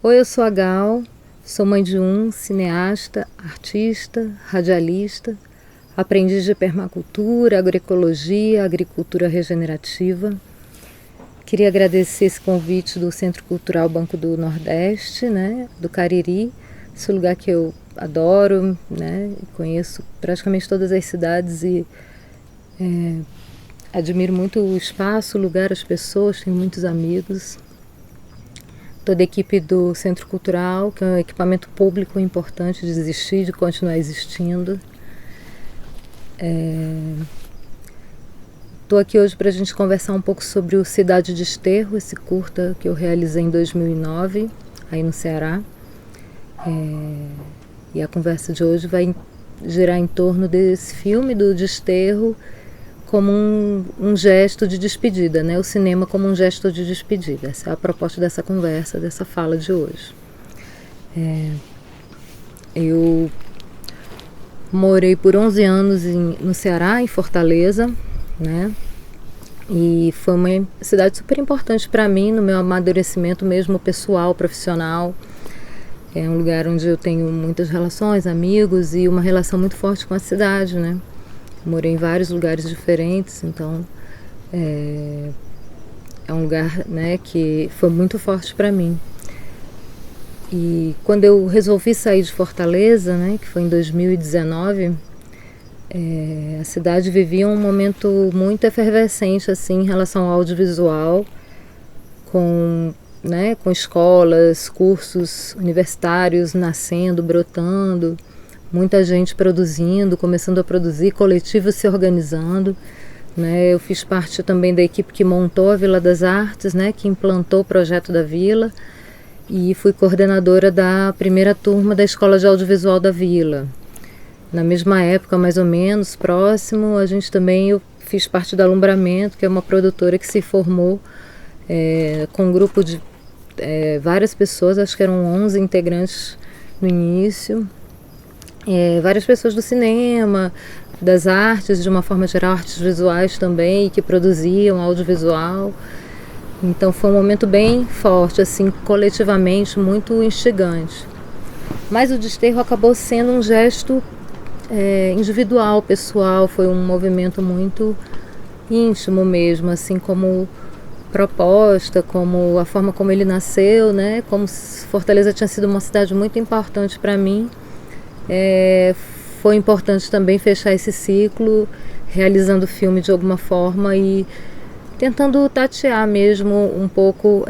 Oi, eu sou a Gal, sou mãe de cineasta, artista, radialista, aprendiz de permacultura, agroecologia, agricultura regenerativa. Queria agradecer esse convite do Centro Cultural Banco do Nordeste, né, do Cariri, esse lugar que eu adoro, né, conheço praticamente todas as cidades e admiro muito o espaço, o lugar, as pessoas, tenho muitos amigos. Toda a equipe do Centro Cultural, que é um equipamento público importante de existir, de continuar existindo. Estou aqui hoje para a gente conversar um pouco sobre o Cidade de Esterro, esse curta que eu realizei em 2009, aí no Ceará. E a conversa de hoje vai girar em torno desse filme do Desterro como um gesto de despedida, né? O cinema como um gesto de despedida. Essa é a proposta dessa conversa, dessa fala de hoje. Eu morei por 11 anos no Ceará, em Fortaleza, né? E foi uma cidade super importante para mim, no meu amadurecimento mesmo pessoal, profissional. É um lugar onde eu tenho muitas relações, amigos e uma relação muito forte com a cidade, né? Morei em vários lugares diferentes, então é um lugar, né, que foi muito forte para mim. E quando eu resolvi sair de Fortaleza, né, que foi em 2019, a cidade vivia um momento muito efervescente assim, em relação ao audiovisual, com escolas, cursos universitários nascendo, brotando, muita gente produzindo, começando a produzir, coletivos se organizando, né? Eu fiz parte também da equipe que montou a Vila das Artes, né? Que implantou o projeto da Vila, e fui coordenadora da primeira turma da Escola de Audiovisual da Vila. Na mesma época, mais ou menos, próximo, eu fiz parte da Alumbramento, que é uma produtora que se formou com um grupo de várias pessoas, acho que eram 11 integrantes no início. Várias pessoas do cinema, das artes, de uma forma geral, artes visuais também, que produziam audiovisual. Então foi um momento bem forte, assim, coletivamente, muito instigante. Mas o Desterro acabou sendo um gesto individual, pessoal, foi um movimento muito íntimo mesmo, assim, como proposta, como a forma como ele nasceu, né? Como Fortaleza tinha sido uma cidade muito importante para mim. Foi importante também fechar esse ciclo, realizando o filme de alguma forma e tentando tatear mesmo um pouco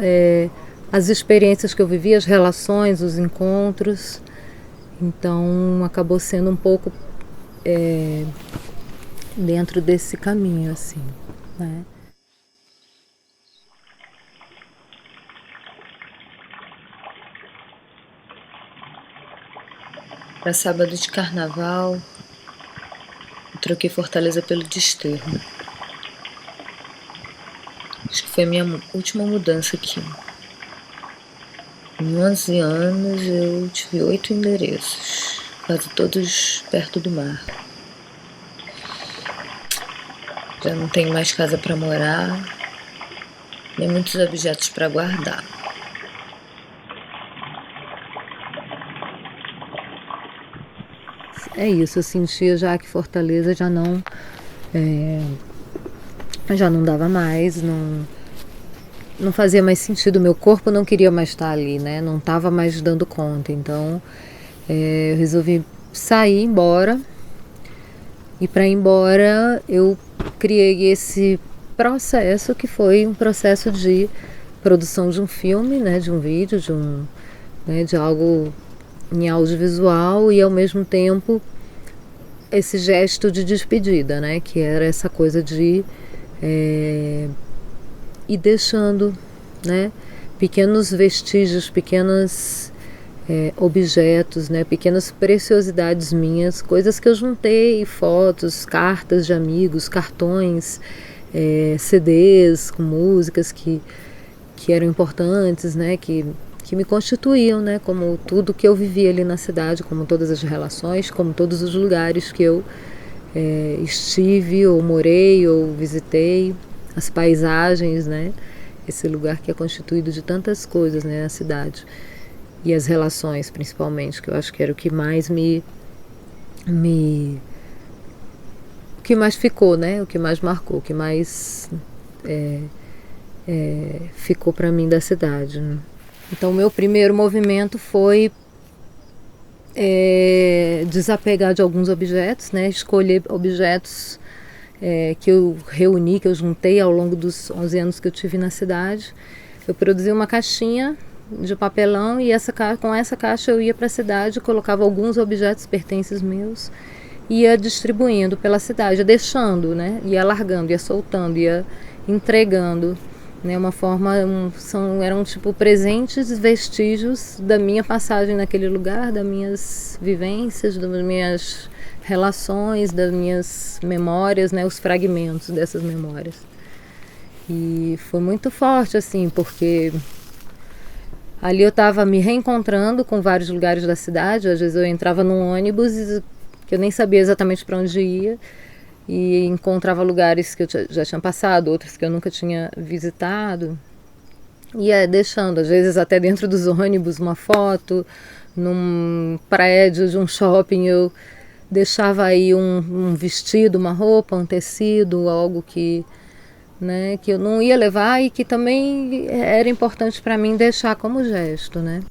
as experiências que eu vivi, as relações, os encontros. Então acabou sendo um pouco dentro desse caminho, assim, né? Para sábado de carnaval, eu troquei Fortaleza pelo Desterro. Acho que foi a minha última mudança aqui. Em 11 anos eu tive 8 endereços, quase todos perto do mar. Já não tenho mais casa para morar, nem muitos objetos para guardar. É isso, eu sentia já que Fortaleza já não dava mais, não fazia mais sentido, meu corpo não queria mais estar ali, né? Não estava mais dando conta, então eu resolvi sair, embora, e para ir embora eu criei esse processo que foi um processo de produção de um filme, né? De um vídeo, de algo em audiovisual e ao mesmo tempo esse gesto de despedida, né? Que era essa coisa de ir deixando, né? Pequenos vestígios, pequenos objetos, né? Pequenas preciosidades minhas, coisas que eu juntei, fotos, cartas de amigos, cartões, CDs com músicas que eram importantes, né? Que me constituíam, né, como tudo que eu vivi ali na cidade, como todas as relações, como todos os lugares que eu estive, ou morei, ou visitei, as paisagens, né, esse lugar que é constituído de tantas coisas, né, a cidade. e as relações, principalmente, que eu acho que era o que mais o que mais ficou, né? O que mais marcou, o que mais ficou para mim da cidade, né? Então, o meu primeiro movimento foi desapegar de alguns objetos, né? Escolher objetos que eu reuni, que eu juntei ao longo dos 11 anos que eu tive na cidade. Eu produzi uma caixinha de papelão e com essa caixa eu ia para a cidade, colocava alguns objetos, pertences meus, ia distribuindo pela cidade, ia deixando, né? Ia largando, ia soltando, ia entregando, né? Uma forma, eram tipo presentes, vestígios da minha passagem naquele lugar, das minhas vivências, das minhas relações, das minhas memórias, né? Os fragmentos dessas memórias. E foi muito forte, assim, porque ali eu estava me reencontrando com vários lugares da cidade. Às vezes eu entrava num ônibus que eu nem sabia exatamente para onde ia e encontrava lugares que eu já tinha passado, outros que eu nunca tinha visitado. Ia deixando, às vezes até dentro dos ônibus, uma foto, num prédio de um shopping eu deixava aí um vestido, uma roupa, um tecido, algo que eu não ia levar e que também era importante para mim deixar como gesto, né?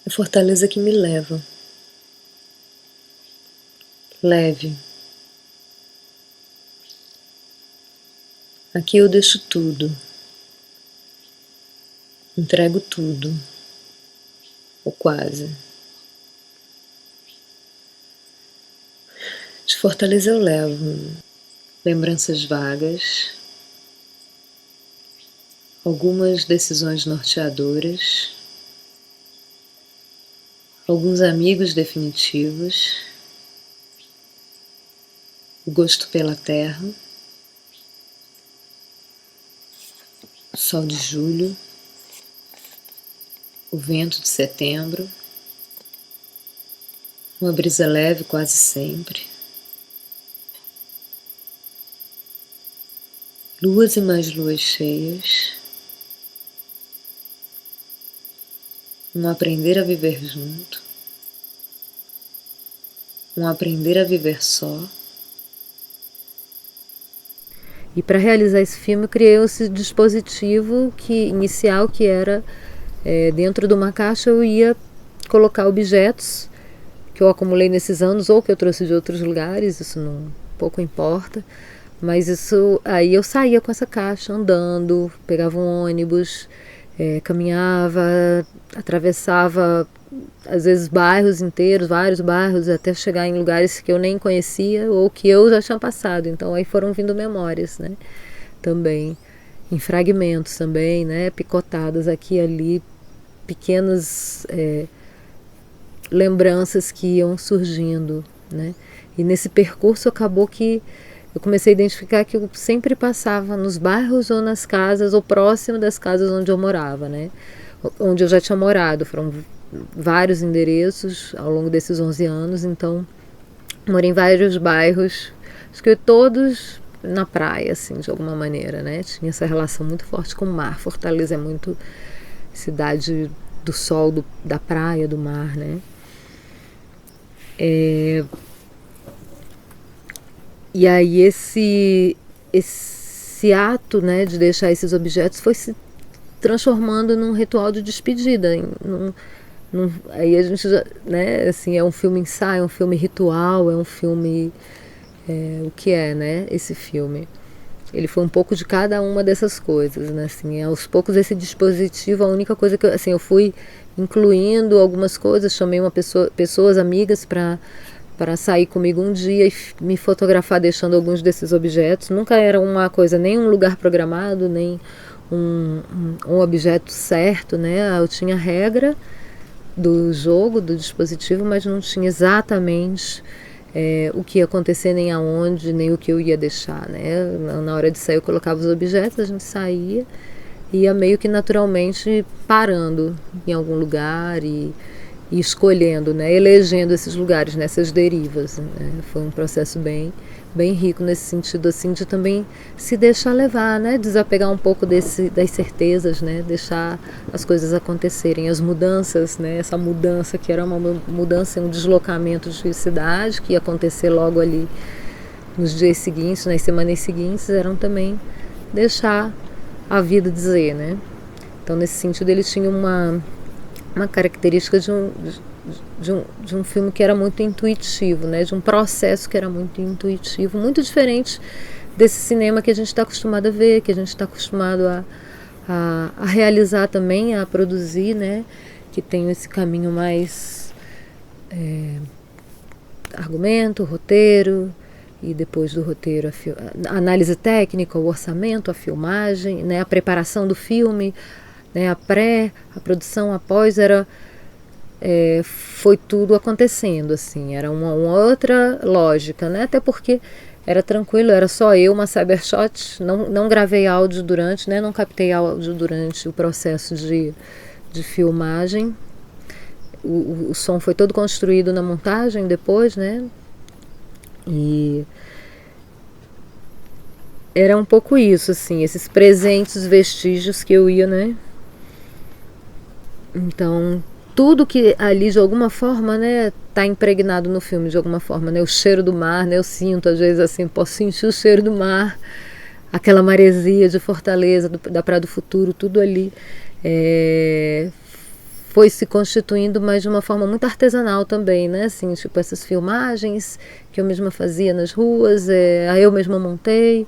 A fortaleza que me leva. Leve. Aqui eu deixo tudo. Entrego tudo. Ou quase. De Fortaleza eu levo lembranças vagas, algumas decisões norteadoras, alguns amigos definitivos, o gosto pela terra, o sol de julho, o vento de setembro, uma brisa leve quase sempre, luas e mais luas cheias, um aprender a viver junto, um aprender a viver só. E para realizar esse filme eu criei esse dispositivo inicial que era dentro de uma caixa eu ia colocar objetos que eu acumulei nesses anos ou que eu trouxe de outros lugares, isso pouco importa. Mas aí eu saía com essa caixa andando, pegava um ônibus, caminhava, atravessava às vezes bairros inteiros, vários bairros, até chegar em lugares que eu nem conhecia ou que eu já tinha passado. Então aí foram vindo memórias, né? Também, em fragmentos também, né? Picotadas aqui e ali, pequenas lembranças que iam surgindo, né? E nesse percurso acabou que eu comecei a identificar que eu sempre passava nos bairros ou nas casas, ou próximo das casas onde eu morava, né? Onde eu já tinha morado. Foram vários endereços ao longo desses 11 anos, então morei em vários bairros, acho que todos na praia, assim, de alguma maneira, né? Tinha essa relação muito forte com o mar. Fortaleza é muito cidade do sol, da praia, do mar, né? E aí esse ato, né, de deixar esses objetos foi se transformando num ritual de despedida. Aí a gente já, né, assim, é um filme ensaio, é um filme ritual, é um filme o que é, né, esse filme. Ele foi um pouco de cada uma dessas coisas, né, assim, aos poucos esse dispositivo, a única coisa que eu fui incluindo algumas coisas, chamei pessoas amigas para sair comigo um dia e me fotografar deixando alguns desses objetos. Nunca era uma coisa, nem um lugar programado, nem um objeto certo, né? Eu tinha a regra do jogo, do dispositivo, mas não tinha exatamente o que ia acontecer, nem aonde, nem o que eu ia deixar, né? Na hora de sair eu colocava os objetos, a gente saía e ia meio que naturalmente parando em algum lugar e e escolhendo, né, elegendo esses lugares, nessas derivas, né? Foi um processo bem rico nesse sentido, assim, de também se deixar levar, né, desapegar um pouco das certezas, né, deixar as coisas acontecerem, as mudanças, né, essa mudança que era uma mudança, um deslocamento de cidade que ia acontecer logo ali nos dias seguintes, nas semanas seguintes, eram também deixar a vida dizer, né. Então, nesse sentido, ele tinha uma característica de um filme que era muito intuitivo, né? De um processo que era muito intuitivo, muito diferente desse cinema que a gente está acostumado a ver, que a gente está acostumado a realizar também, a produzir, né? Que tem esse caminho mais argumento, roteiro, e depois do roteiro a análise técnica, o orçamento, a filmagem, né? A preparação do filme, né, a produção, após, foi tudo acontecendo, assim, era uma outra lógica, né, até porque era tranquilo, era só eu, uma Cybershot, não gravei áudio durante, né, não captei áudio durante o processo de filmagem, o som foi todo construído na montagem depois, né, e era um pouco isso, assim, esses presentes vestígios que eu ia, né. Então, tudo que ali de alguma forma, né, tá impregnado no filme de alguma forma, né, o cheiro do mar, né, eu sinto às vezes assim, posso sentir o cheiro do mar, aquela maresia de Fortaleza, da Praia do Futuro, tudo ali foi se constituindo, mas de uma forma muito artesanal também, né, assim, tipo essas filmagens que eu mesma fazia nas ruas, eu mesma montei,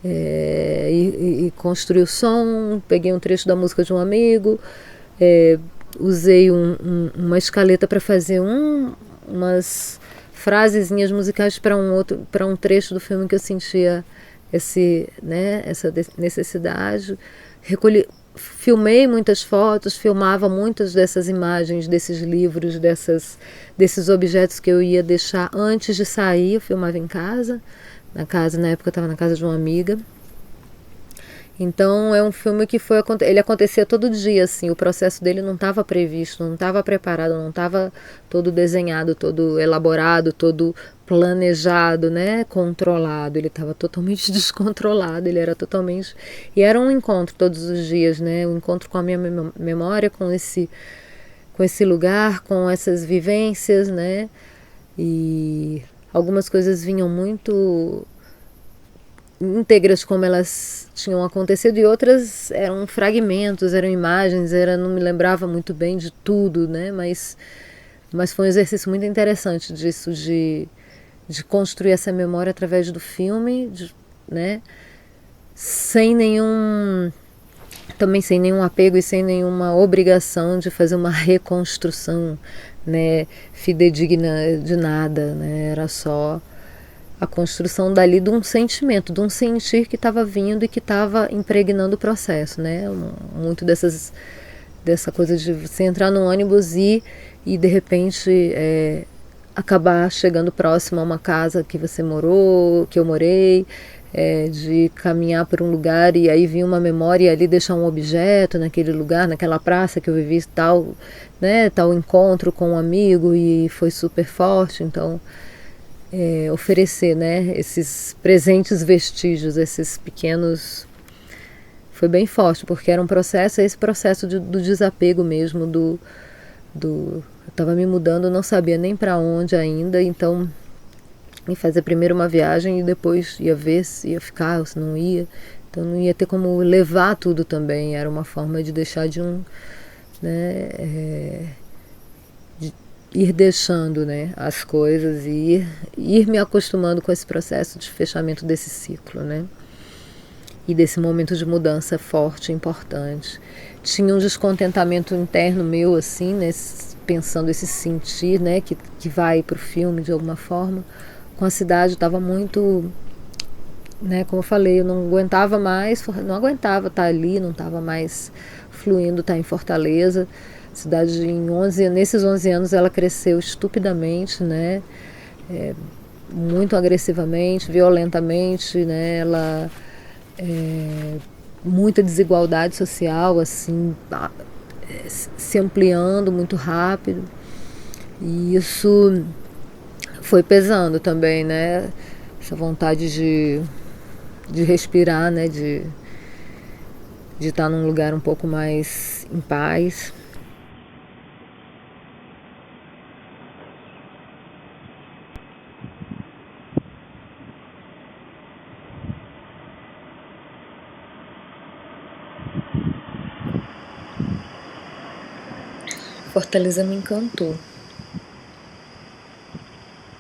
e construí o som, peguei um trecho da música de um amigo, usei uma escaleta para fazer umas frasezinhas musicais para um trecho do filme que eu sentia essa necessidade. Filmei muitas fotos, filmava muitas dessas imagens, desses livros, desses objetos que eu ia deixar antes de sair. Eu filmava em casa, na época eu estava na casa de uma amiga. Então é um filme que ele acontecia todo dia, assim, o processo dele não estava previsto, não estava preparado, não estava todo desenhado, todo elaborado, todo planejado, né, controlado, ele estava totalmente descontrolado, ele era totalmente, e era um encontro todos os dias, né, um encontro com a minha memória, com esse lugar, com essas vivências, né, e algumas coisas vinham muito íntegras como elas tinham acontecido e outras eram fragmentos, eram imagens, não me lembrava muito bem de tudo, né? Mas foi um exercício muito interessante disso, de construir essa memória através do filme, né? Também sem nenhum apego e sem nenhuma obrigação de fazer uma reconstrução, né, fidedigna de nada, né? Era só a construção dali de um sentimento, de um sentir que estava vindo e que estava impregnando o processo, né? Muito dessa coisa de você entrar no ônibus e de repente acabar chegando próximo a uma casa que você morou, que eu morei, de caminhar por um lugar e aí vir uma memória e ali deixar um objeto naquele lugar, naquela praça que eu vivi tal, né? Tal encontro com um amigo e foi super forte, então oferecer, né, esses presentes vestígios, esses pequenos, foi bem forte, porque era um processo, esse processo do desapego mesmo, eu estava me mudando, não sabia nem para onde ainda, então ia fazer primeiro uma viagem e depois ia ver se ia ficar ou se não ia, então não ia ter como levar tudo também, era uma forma de deixar ir deixando, né, as coisas e ir me acostumando com esse processo de fechamento desse ciclo, né, e desse momento de mudança forte, importante. Tinha um descontentamento interno meu, assim, né, pensando esse sentir, né, que vai para o filme de alguma forma, com a cidade. Estava muito, né, como eu falei, eu não aguentava estar ali, não estava mais fluindo, estar em Fortaleza. A cidade, nesses 11 anos, ela cresceu estupidamente, né? Muito agressivamente, violentamente, né? Muita desigualdade social, assim, se ampliando muito rápido. E isso foi pesando também, né? Essa vontade de respirar, né? De estar num lugar um pouco mais em paz. Fortaleza me encantou.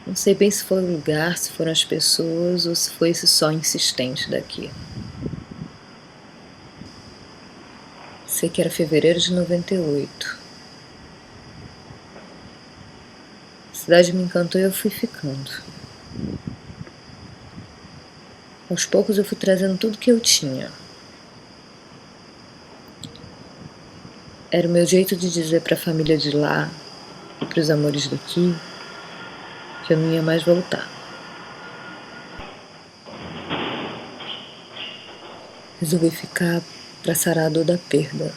Não sei bem se foi o lugar, se foram as pessoas ou se foi esse sol insistente daqui. Sei que era fevereiro de 98. A cidade me encantou e eu fui ficando. Aos poucos eu fui trazendo tudo que eu tinha. Era o meu jeito de dizer para a família de lá e para os amores daqui que eu não ia mais voltar. Resolvi ficar para sarar a dor da perda.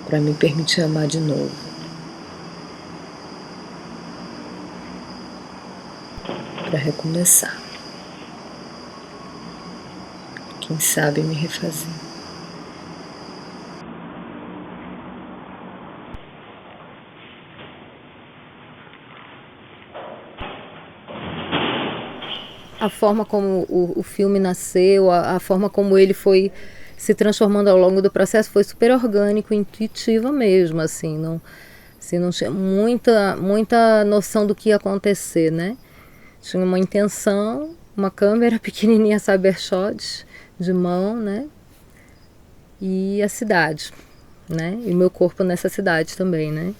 Para me permitir amar de novo. Para recomeçar. Quem sabe me refazer. A forma como o filme nasceu, a forma como ele foi se transformando ao longo do processo foi super orgânico, intuitiva mesmo, assim, não tinha muita noção do que ia acontecer, né? Tinha uma intenção, uma câmera pequenininha cybershot de mão, né? E a cidade, né? E meu corpo nessa cidade também, né?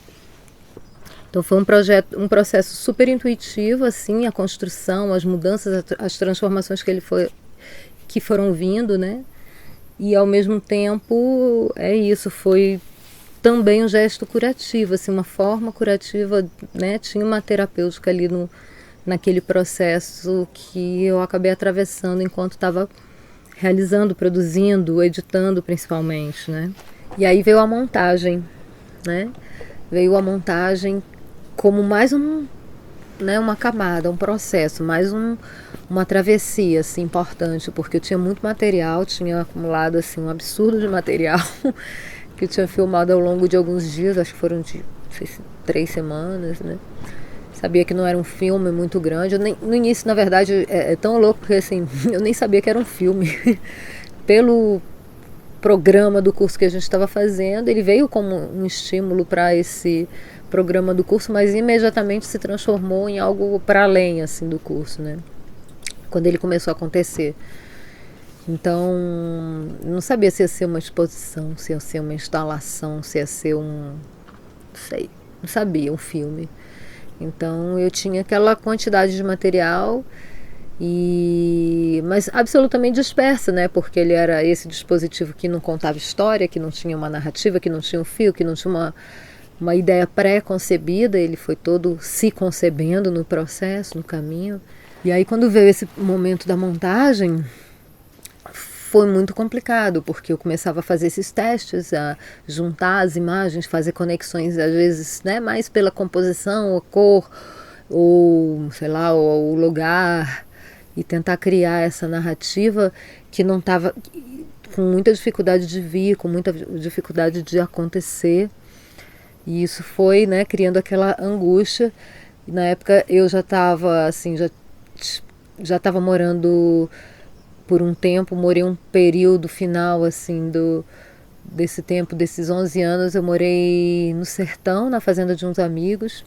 Então foi um processo super intuitivo, assim, a construção, as mudanças, as transformações que foram vindo, né? E ao mesmo tempo é isso, foi também um gesto curativo, assim, uma forma curativa, né? Tinha uma terapêutica ali naquele processo que eu acabei atravessando enquanto estava realizando, produzindo, editando principalmente, né? E aí veio a montagem, né? Veio a montagem como mais né, uma camada, um processo, mais uma travessia assim, importante, porque eu tinha muito material, tinha acumulado assim, um absurdo de material que eu tinha filmado ao longo de alguns dias, acho que foram de, não sei se 3 semanas, né? Sabia que não era um filme muito grande. No início, na verdade, é tão louco porque assim, eu nem sabia que era um filme. Pelo programa do curso que a gente estava fazendo, ele veio como um estímulo para esse programa do curso, mas imediatamente se transformou em algo para além assim do curso, né? Quando ele começou a acontecer. Então, não sabia se ia ser uma exposição, se ia ser uma instalação, se ia ser não sei, não sabia, um filme. Então eu tinha aquela quantidade de material mas absolutamente dispersa, né? Porque ele era esse dispositivo que não contava história, que não tinha uma narrativa, que não tinha um fio, que não tinha uma ideia pré-concebida. Ele foi todo se concebendo no processo, no caminho. E aí quando veio esse momento da montagem, foi muito complicado, porque eu começava a fazer esses testes, a juntar as imagens, fazer conexões, às vezes, né, mais pela composição, a cor, ou, sei lá, o lugar, e tentar criar essa narrativa que não estava com muita dificuldade de vir, com muita dificuldade de acontecer. E isso foi, né, criando aquela angústia. E na época eu já estava, assim, já estava morando por um tempo, morei um período final assim desse tempo, desses 11 anos, eu morei no sertão, na fazenda de uns amigos,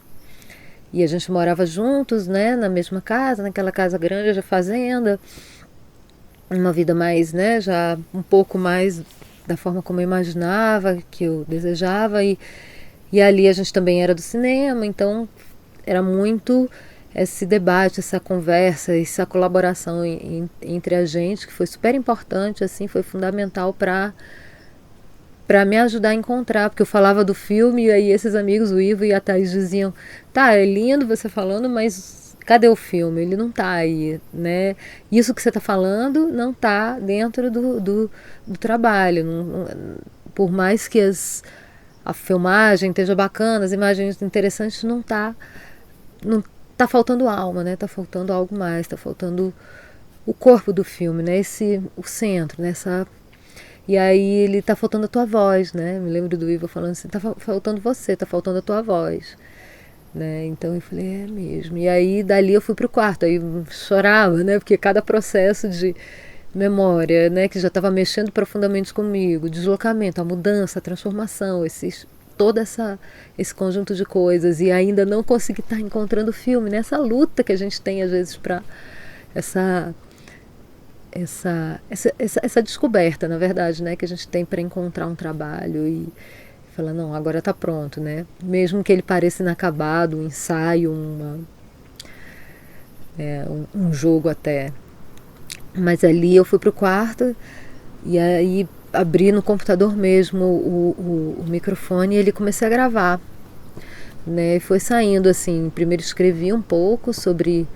e a gente morava juntos, né, na mesma casa, naquela casa grande de fazenda, uma vida mais, né, já um pouco mais da forma como eu imaginava, que eu desejava, e ali a gente também era do cinema, então era muito esse debate, essa conversa, essa colaboração entre a gente, que foi super importante, assim, foi fundamental para me ajudar a encontrar, porque eu falava do filme e aí esses amigos, o Ivo e a Thaís, diziam, tá, é lindo você falando, mas cadê o filme? Ele não tá aí, né? Isso que você tá falando não tá dentro do trabalho, por mais que a filmagem esteja bacana, as imagens interessantes, não tá faltando alma, né? Tá faltando algo mais, tá faltando o corpo do filme, né? O centro, né? E aí ele tá faltando a tua voz, né? Me lembro do Ivo falando assim, tá faltando você, tá faltando a tua voz, né? Então eu falei, é mesmo. E aí dali eu fui pro quarto, aí chorava, né? Porque cada processo de memória, né, que já estava mexendo profundamente comigo, o deslocamento, a mudança, a transformação, esse conjunto de coisas, e ainda não consegui estar encontrando o filme, né? Essa luta que a gente tem às vezes para essa descoberta, na verdade, né, que a gente tem para encontrar um trabalho e falar, não, agora está pronto, né? Mesmo que ele pareça inacabado, um ensaio, um jogo até. Mas ali eu fui pro quarto e aí abri no computador mesmo o microfone e ele comecei a gravar, né? E foi saindo assim, primeiro escrevi um pouco sobre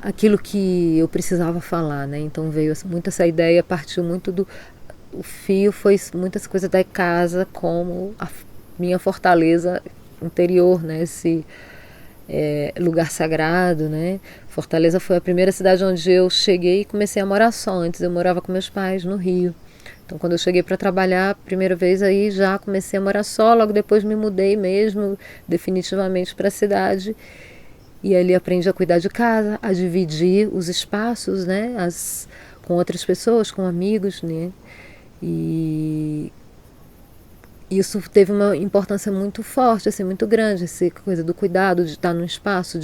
aquilo que eu precisava falar, né? Então veio muito essa ideia, partiu muito o fio foi muitas coisas da casa como a minha fortaleza interior, né? Esse lugar sagrado, né? Fortaleza foi a primeira cidade onde eu cheguei e comecei a morar só. Antes eu morava com meus pais no Rio. Então quando eu cheguei para trabalhar a primeira vez aí já comecei a morar só, logo depois me mudei mesmo definitivamente para a cidade. E ali aprendi a cuidar de casa, a dividir os espaços, né? Com outras pessoas, com amigos, né? E isso teve uma importância muito forte, assim, muito grande, essa coisa do cuidado, de estar num espaço,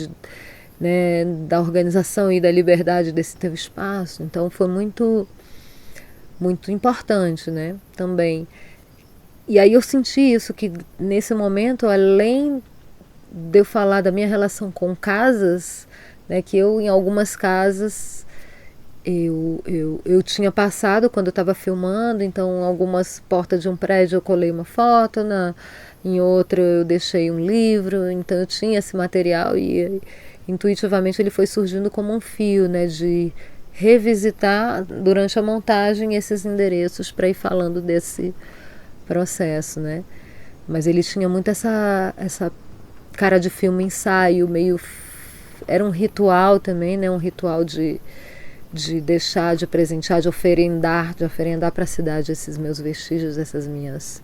né, da organização e da liberdade desse teu espaço. Então foi muito, muito importante, né, também. E aí eu senti isso, que nesse momento, além de eu falar da minha relação com casas, né, que eu em algumas casas eu tinha passado quando eu estava filmando, então algumas portas de um prédio eu colei uma foto, em outra eu deixei um livro, então eu tinha esse material e intuitivamente ele foi surgindo como um fio, né, de revisitar durante a montagem esses endereços para ir falando desse processo, né? Mas ele tinha muito essa cara de filme ensaio, meio era um ritual também, né? Um ritual de deixar, de presentear, de oferendar para a cidade esses meus vestígios, essas minhas.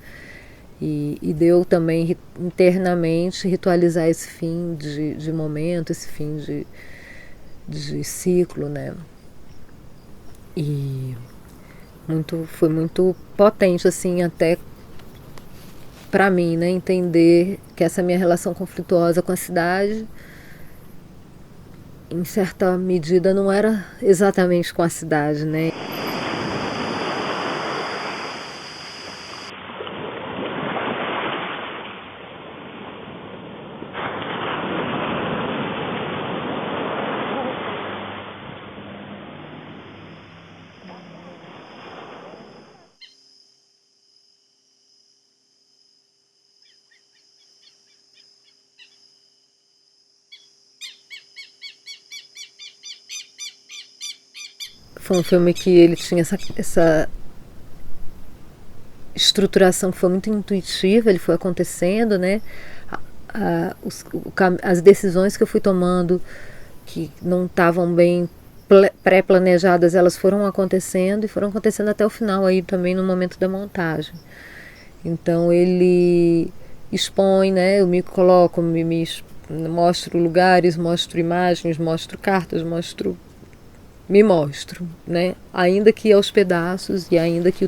E deu também internamente ritualizar esse fim de momento, esse fim de ciclo, né? E foi muito potente, assim, até para mim, né? Entender que essa minha relação conflituosa com a cidade, em certa medida, não era exatamente com a cidade, né? Foi um filme que ele tinha essa estruturação que foi muito intuitiva, ele foi acontecendo, né? As decisões que eu fui tomando, que não estavam bem pré-planejadas, elas foram acontecendo e foram acontecendo até o final aí também no momento da montagem. Então ele expõe, né? Eu me coloco, me mostro lugares, mostro imagens, mostro cartas, me mostro, né? Ainda que aos pedaços e ainda que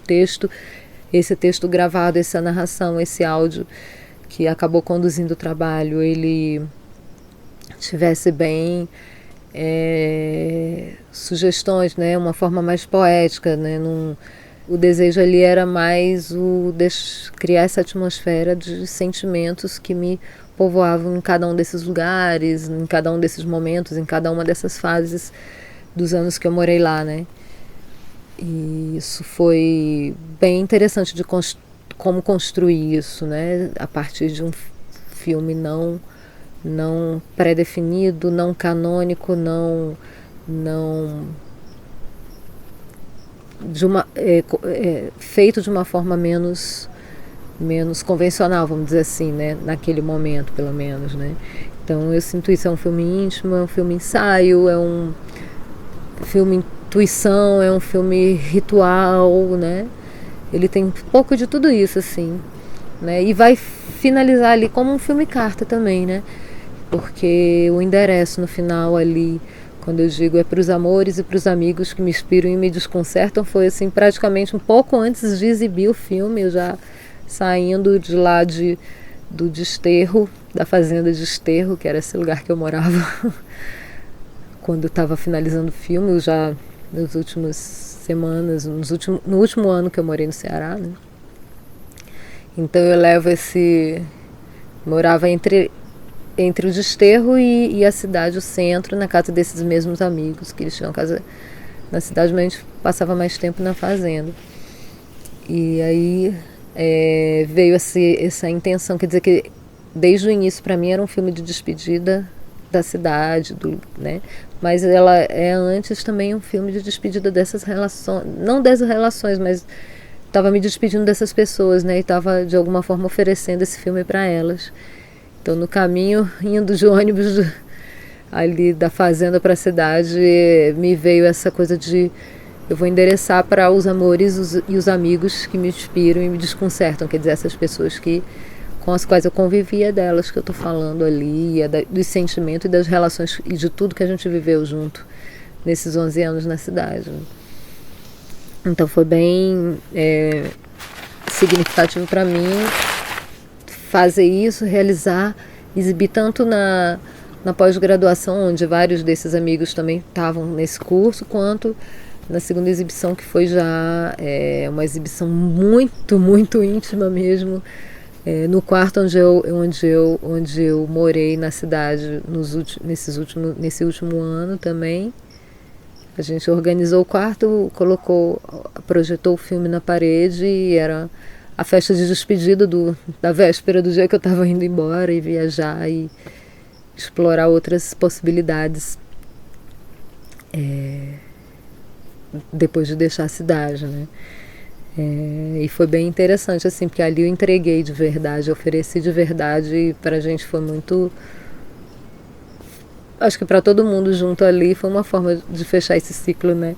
esse texto gravado, essa narração, esse áudio que acabou conduzindo o trabalho, ele tivesse bem sugestões, né? Uma forma mais poética, né? O desejo ali era mais criar essa atmosfera de sentimentos que me povoavam em cada um desses lugares, em cada um desses momentos, em cada uma dessas fases dos anos que eu morei lá, né? E isso foi bem interessante de como construir isso, né? A partir de um filme não pré-definido, não canônico, não feito de uma forma menos menos convencional, vamos dizer assim, né? Naquele momento, pelo menos, né? Então eu sinto isso, é um filme íntimo, é um filme ensaio, é um filme intuição, é um filme ritual, né? Ele tem um pouco de tudo isso, assim, né? E vai finalizar ali como um filme carta também, né? Porque o endereço no final ali, quando eu digo é para os amores e para os amigos que me inspiram e me desconcertam, foi assim praticamente um pouco antes de exibir o filme, eu já saindo de lá do desterro, da fazenda de Desterro, que era esse lugar que eu morava quando eu estava finalizando o filme, eu já nas últimas semanas, no último ano que eu morei no Ceará, né? Então eu levo morava entre o Desterro e a cidade, o centro, na casa desses mesmos amigos, que eles tinham casa na cidade, mas a gente passava mais tempo na fazenda. E aí veio essa intenção, quer dizer que desde o início para mim era um filme de despedida da cidade, né? Mas ela é antes também um filme de despedida dessas relações, não dessas relações, mas estava me despedindo dessas pessoas, né? E estava de alguma forma oferecendo esse filme para elas. Então no caminho, indo de ônibus ali da fazenda para a cidade, me veio essa coisa de eu vou endereçar para os amores e os amigos que me inspiram e me desconcertam, quer dizer, essas pessoas com as quais eu convivia, delas que eu estou falando ali, dos sentimentos e das relações e de tudo que a gente viveu junto nesses 11 anos na cidade. Então foi bem significativo para mim fazer isso, realizar, exibir tanto na pós-graduação, onde vários desses amigos também estavam nesse curso, quanto na segunda exibição, que foi já uma exibição muito, muito íntima mesmo, no quarto onde eu morei na cidade nesse último ano também. A gente organizou o quarto, projetou o filme na parede e era a festa de despedida da véspera do dia que eu estava indo embora e viajar e explorar outras possibilidades depois de deixar a cidade, né? E foi bem interessante, assim, porque ali eu entreguei de verdade, ofereci de verdade, e pra gente foi muito... Acho que para todo mundo junto ali foi uma forma de fechar esse ciclo, né?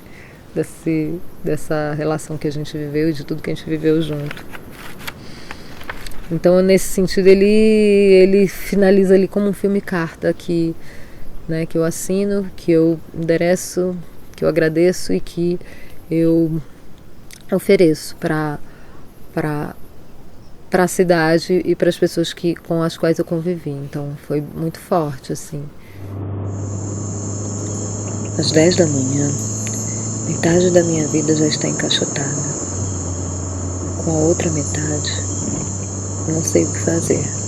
Dessa relação que a gente viveu e de tudo que a gente viveu junto. Então, nesse sentido, ele finaliza ali como um filme carta que eu assino, que eu endereço, que eu agradeço e que eu ofereço para a cidade e para as pessoas com as quais eu convivi. Então foi muito forte, assim. Às 10 da manhã, metade da minha vida já está encaixotada. Com a outra metade, não sei o que fazer.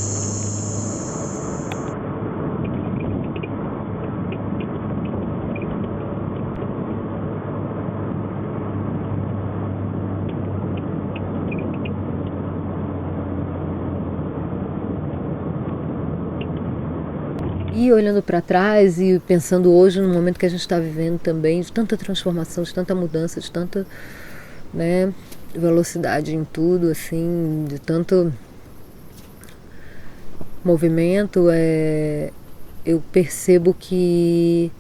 E olhando para trás e pensando hoje no momento que a gente está vivendo também, de tanta transformação, de tanta mudança, de tanta, né, velocidade em tudo, assim, de tanto movimento, eu percebo que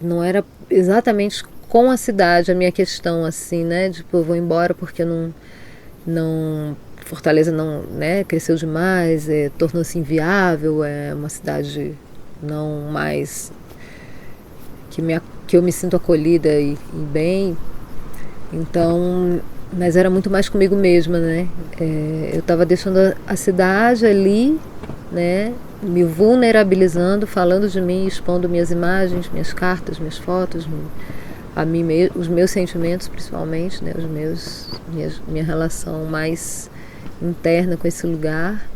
não era exatamente com a cidade a minha questão, assim, né, tipo, eu vou embora porque não Fortaleza não, né, cresceu demais, tornou-se inviável, é uma cidade não mais que eu me sinto acolhida e bem. Então, mas era muito mais comigo mesma, né? Eu estava deixando a cidade ali, né, me vulnerabilizando, falando de mim, expondo minhas imagens, minhas cartas, minhas fotos, os meus sentimentos principalmente, né, minha relação mais interna com esse lugar,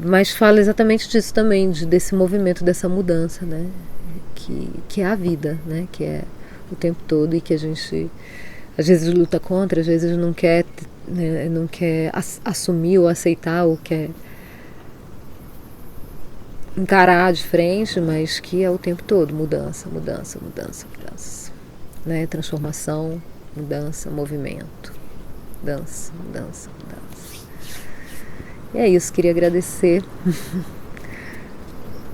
mas fala exatamente disso também, desse movimento, dessa mudança, né, que é a vida, né, que é o tempo todo e que a gente às vezes luta contra, às vezes não quer, né, não quer assumir ou aceitar ou quer encarar de frente, mas que é o tempo todo mudança, né, transformação, mudança, movimento. danço. E é isso, queria agradecer.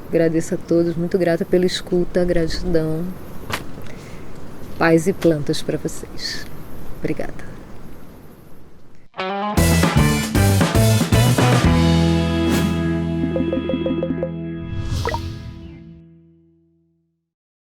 Agradeço a todos, muito grata pela escuta, gratidão. Paz e plantas para vocês. Obrigada.